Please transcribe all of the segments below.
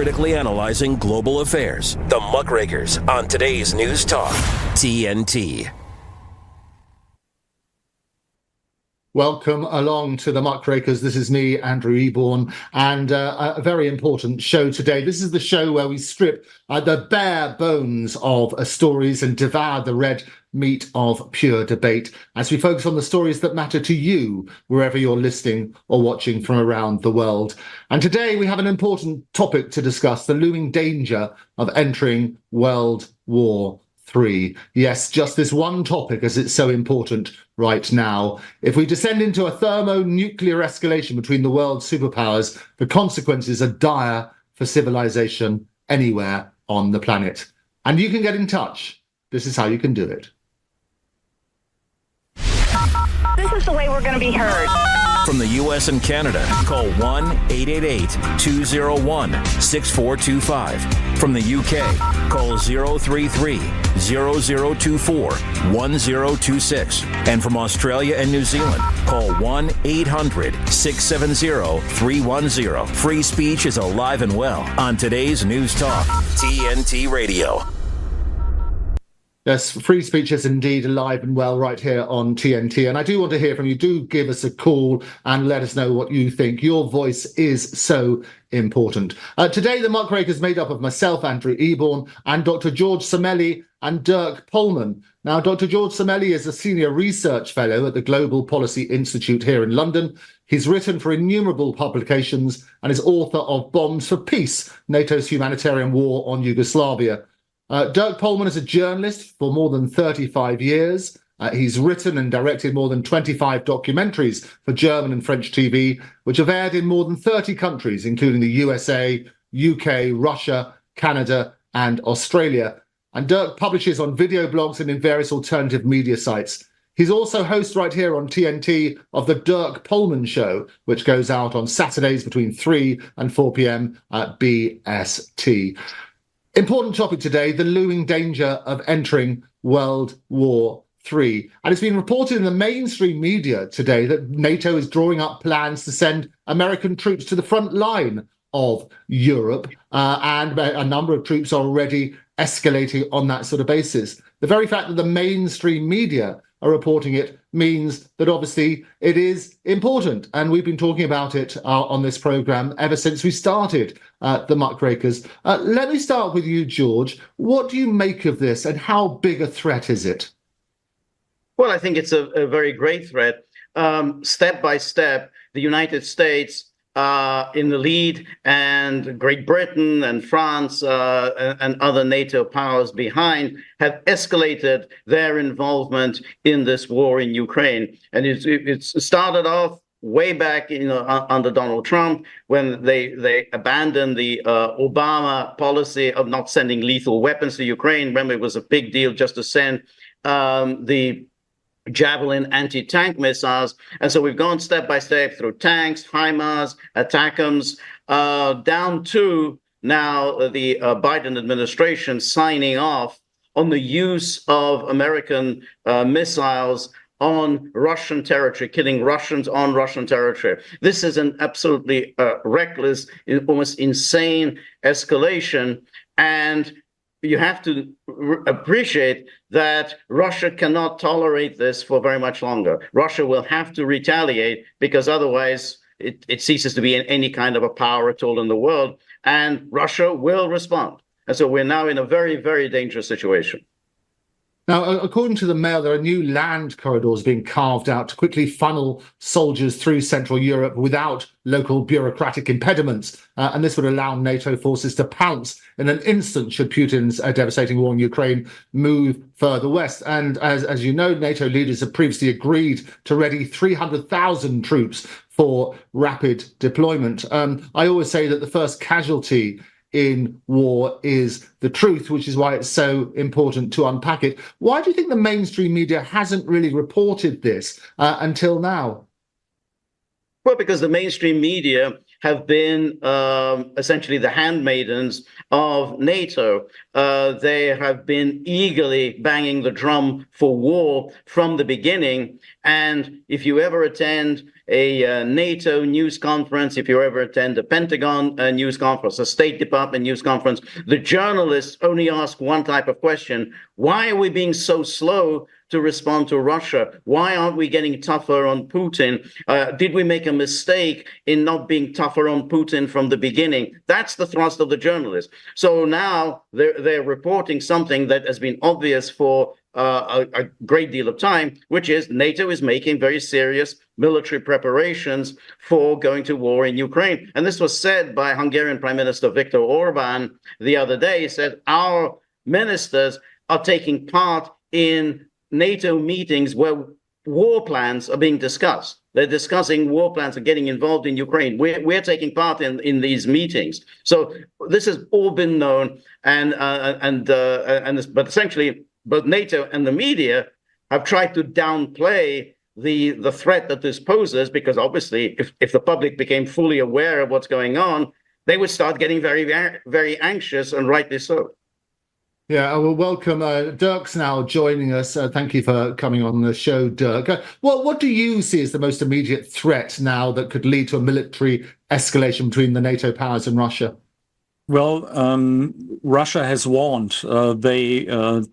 critically analyzing global affairs. The Muckrakers on today's News Talk, TNT. Welcome along to the Muckrakers. This is me, Andrew Eborn, and a very important show today. This is the show where we strip the bare bones of stories and devour the red meat of pure debate as we focus on the stories that matter to you, wherever you're listening or watching from around the world. And today we have an important topic to discuss, the looming danger of entering World War III. Yes, just this one topic, as it's so important right now. If we descend into a thermonuclear escalation between the world's superpowers, the consequences are dire for civilization anywhere on the planet. And you can get in touch. This is how you can do it. This is the way we're going to be heard. From the U.S. and Canada, call 1-888-201-6425. From the U.K., call 033-0024-1026. And from Australia and New Zealand, call 1-800-670-310. Free speech is alive and well on today's News Talk, TNT Radio. Yes, free speech is indeed alive and well right here on TNT. And I do want to hear from you. Do give us a call and let us know what you think. Your voice is so important. Today, the Muckrakers made up of myself, Andrew Eborn, and Dr. George Szamuely and Dirk Pohlmann. Now, Dr. George Szamuely is a senior research fellow at the Global Policy Institute here in London. He's written for innumerable publications and is author of Bombs for Peace, NATO's humanitarian war on Yugoslavia. Dirk Pohlmann is a journalist for more than 35 years. He's written and directed more than 25 documentaries for German and French TV, which have aired in more than 30 countries, including the USA, UK, Russia, Canada, and Australia. And Dirk publishes on video blogs and in various alternative media sites. He's also host right here on TNT of the Dirk Pohlmann Show, which goes out on Saturdays between 3 and 4 p.m. at BST. Important topic today, the looming danger of entering World War III. And it's been reported in the mainstream media today that NATO is drawing up plans to send American troops to the front line of Europe, and a number of troops are already escalating on that sort of basis. The very fact that the mainstream media are reporting it means that obviously it is important. And we've been talking about it on this programme ever since we started the Muckrakers. Let me start with you, George. What do you make of this and how big a threat is it? Well, I think it's a very great threat. Step by step, the United States in the lead, and Great Britain and France and other NATO powers behind have escalated their involvement in this war in Ukraine. And it's started off way back under Donald Trump, when they abandoned the Obama policy of not sending lethal weapons to Ukraine. Remember, it was a big deal just to send the Javelin anti-tank missiles. And so we've gone step by step through tanks, HIMARS, ATACMS, down to now the Biden administration signing off on the use of American missiles on Russian territory, killing Russians on Russian territory. This is an absolutely reckless, almost insane escalation. And you have to appreciate that Russia cannot tolerate this for very much longer. Russia will have to retaliate, because otherwise it ceases to be any kind of a power at all in the world, and Russia will respond. And so we're now in a very, very dangerous situation. Now, according to the Mail, there are new land corridors being carved out to quickly funnel soldiers through Central Europe without local bureaucratic impediments. And this would allow NATO forces to pounce in an instant should Putin's devastating war in Ukraine move further west. And as you know, NATO leaders have previously agreed to ready 300,000 troops for rapid deployment. I always say that the first casualty in war is the truth, which is why it's so important to unpack it. Why do you think the mainstream media hasn't really reported this until now? Well, because the mainstream media have been essentially the handmaidens of NATO. They have been eagerly banging the drum for war from the beginning. And if you ever attend a NATO news conference, if you ever attend a Pentagon news conference, a State Department news conference, the journalists only ask one type of question: why are we being so slow to respond to Russia? Why aren't we getting tougher on Putin? Did we make a mistake in not being tougher on Putin from the beginning? That's the thrust of the journalists. So now they're reporting something that has been obvious for a great deal of time, which is NATO is making very serious military preparations for going to war in Ukraine. And this was said by Hungarian Prime Minister Viktor Orban the other day. He said, our ministers are taking part in NATO meetings where war plans are being discussed. They're discussing war plans and getting involved in Ukraine. We're taking part in these meetings. So this has all been known, but essentially both NATO and the media have tried to downplay the threat that this poses, because obviously if the public became fully aware of what's going on, they would start getting very, very, very anxious, and rightly so. Yeah, I will welcome Dirk's now joining us. Thank you for coming on the show, Dirk. What do you see as the most immediate threat now that could lead to a military escalation between the NATO powers and Russia? Well, Russia has warned. They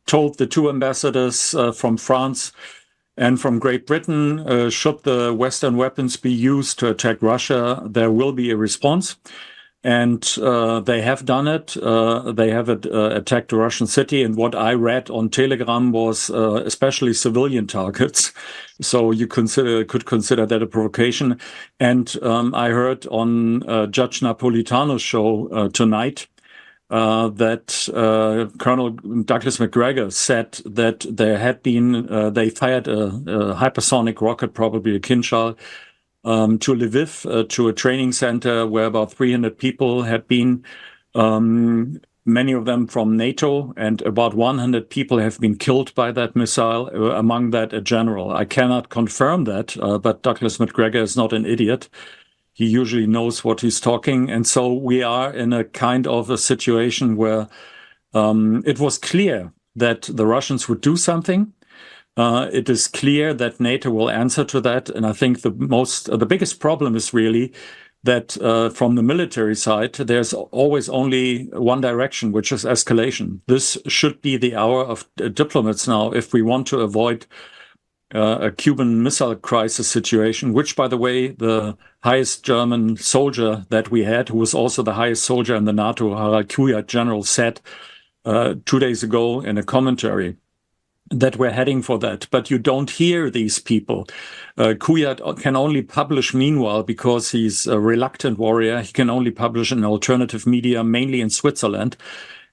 told the two ambassadors from France and from Great Britain, should the Western weapons be used to attack Russia, there will be a response. And they have done it. They have attacked a Russian city. And what I read on Telegram was especially civilian targets. So you could consider that a provocation. And I heard on Judge Napolitano's show tonight that Colonel Douglas Macgregor said that there had been, they fired a hypersonic rocket, probably a Kinshal, to Lviv, to a training center where about 300 people had been, many of them from NATO, and about 100 people have been killed by that missile, among that a general. I cannot confirm that, but Douglas Macgregor is not an idiot. He usually knows what he's talking. And so we are in a kind of a situation where it was clear that the Russians would do something. It is clear that NATO will answer to that. And I think the biggest problem is really that from the military side, there's always only one direction, which is escalation. This should be the hour of diplomats now if we want to avoid a Cuban Missile Crisis situation, which, by the way, the highest German soldier that we had, who was also the highest soldier in the NATO, Harald Kuyat, general, said 2 days ago in a commentary that we're heading for that. But you don't hear these people. Kuyat can only publish, meanwhile, because he's a reluctant warrior, he can only publish in alternative media, mainly in Switzerland.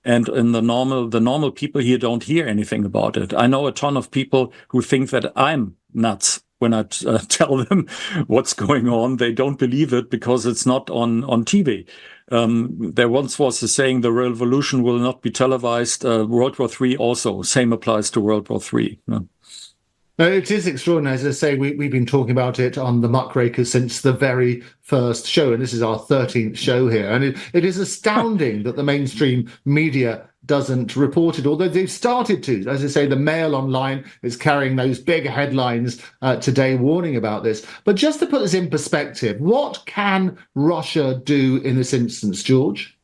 And in the normal people here don't hear anything about it. I know a ton of people who think that I'm nuts when I tell them what's going on. They don't believe it because it's not on TV. There once was a saying, the revolution will not be televised. World War III also, same applies to World War III. No? It is extraordinary. As I say, we've been talking about it on the Muckrakers since the very first show, and this is our 13th show here. And it is astounding that the mainstream media doesn't report it, although they've started to. As I say, the Mail online is carrying those big headlines today warning about this. But just to put this in perspective, what can Russia do in this instance, George?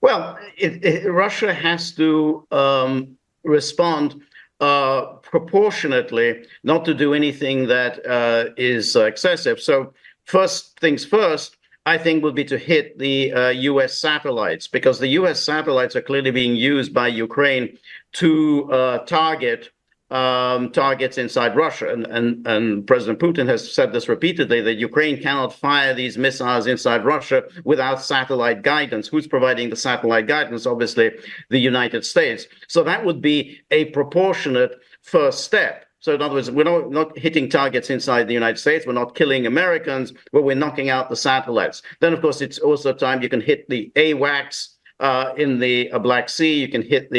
Well, Russia has to respond proportionately, not to do anything that is excessive. So first things first, I think, would be to hit the U.S. satellites, because the U.S. satellites are clearly being used by Ukraine to targets inside Russia. And President Putin has said this repeatedly, that Ukraine cannot fire these missiles inside Russia without satellite guidance. Who's providing the satellite guidance? Obviously, the United States. So that would be a proportionate first step. So in other words, we're not hitting targets inside the United States. We're not killing Americans, but we're knocking out the satellites. Then, of course, it's also time you can hit the AWACS in the Black Sea. You can hit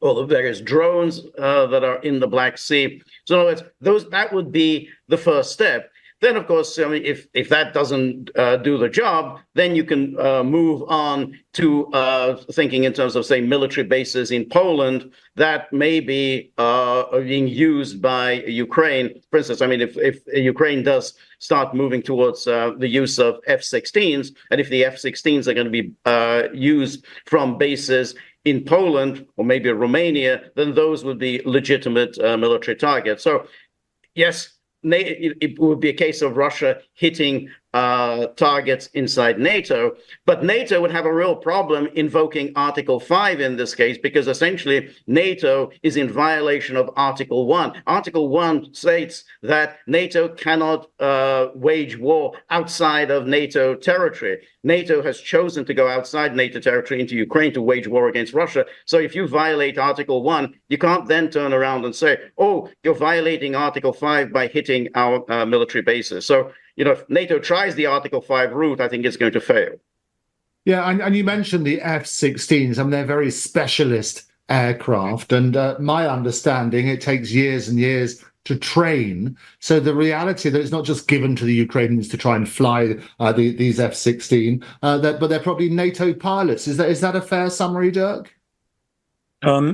all the various drones that are in the Black Sea. So in other words, that would be the first step. then of course, I mean, if that doesn't do the job, then you can move on to thinking in terms of, say, military bases in Poland that may be being used by Ukraine. For instance, I mean, if Ukraine does start moving towards the use of F-16s, and if the F-16s are going to be used from bases in Poland or maybe Romania, then those would be legitimate military targets. So, yes, it would be a case of Russia hitting targets inside NATO, but NATO would have a real problem invoking Article 5 in this case, because essentially NATO is in violation of Article 1. Article 1 states that NATO cannot wage war outside of NATO territory. NATO has chosen to go outside NATO territory into Ukraine to wage war against Russia. So if you violate Article 1, you can't then turn around and say, oh, you're violating Article 5 by hitting our military bases. So, you know, if NATO tries the Article 5 route, I think it's going to fail. Yeah, and you mentioned the F-16s. I mean, they're very specialist aircraft, and my understanding, it takes years and years to train. So the reality that it's not just given to the Ukrainians to try and fly these F-16, but they're probably NATO pilots. Is that a fair summary, Dirk?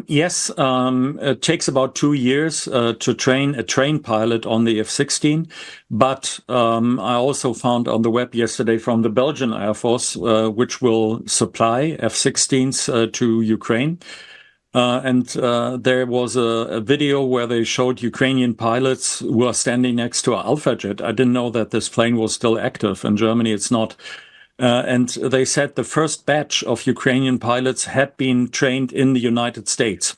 Yes, it takes about 2 years to train a trained pilot on the F-16. But I also found on the web yesterday from the Belgian Air Force, which will supply F-16s to Ukraine. And there was a video where they showed Ukrainian pilots who are standing next to an Alpha jet. I didn't know that this plane was still active. In Germany, it's not. And they said the first batch of Ukrainian pilots had been trained in the United States.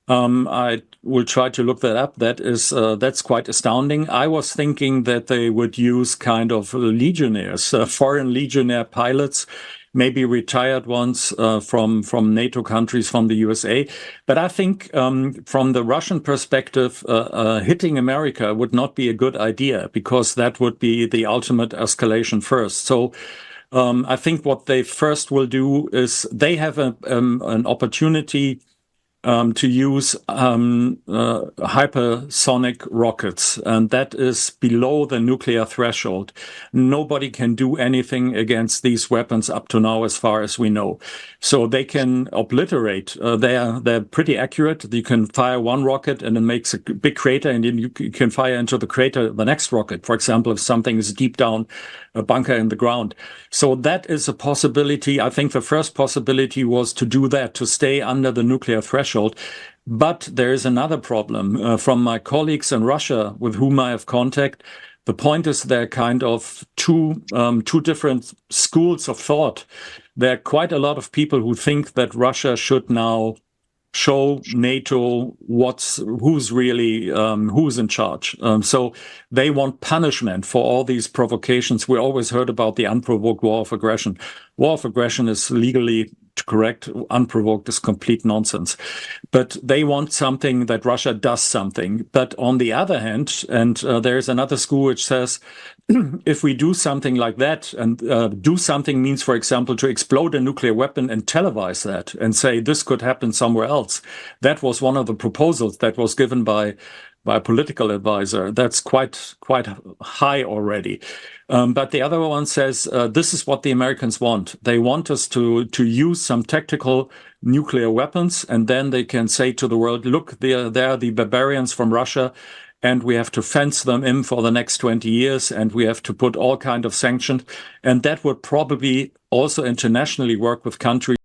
I will try to look that up. That's quite astounding. I was thinking that they would use kind of legionnaires, foreign legionnaire pilots, maybe retired ones from NATO countries, from the USA. But I think from the Russian perspective, hitting America would not be a good idea, because that would be the ultimate escalation first. So I think what they first will do is they have an opportunity to use hypersonic rockets, and that is below the nuclear threshold. Nobody can do anything against these weapons up to now, as far as we know. So they can obliterate. They're pretty accurate. You can fire one rocket and it makes a big crater, and then you can fire into the crater the next rocket, for example, if something is deep down a bunker in the ground. So that is a possibility. I think the first possibility was to do that, to stay under the nuclear threshold. But there is another problem. From my colleagues in Russia with whom I have contact, the point is there are kind of two different schools of thought. There are quite a lot of people who think that Russia should now show NATO who's in charge. So they want punishment for all these provocations. We always heard about the unprovoked war of aggression. War of aggression is legally correct. Unprovoked is complete nonsense. But they want something that Russia does something. But on the other hand, and there's another school which says, if we do something like that, and do something means, for example, to explode a nuclear weapon and televise that and say this could happen somewhere else. That was one of the proposals that was given by a political advisor. That's quite high already. But the other one says, this is what the Americans want. They want us to use some tactical nuclear weapons, and then they can say to the world, look, there are the barbarians from Russia, and we have to fence them in for the next 20 years, and we have to put all kind of sanctions. And that would probably also internationally work with countries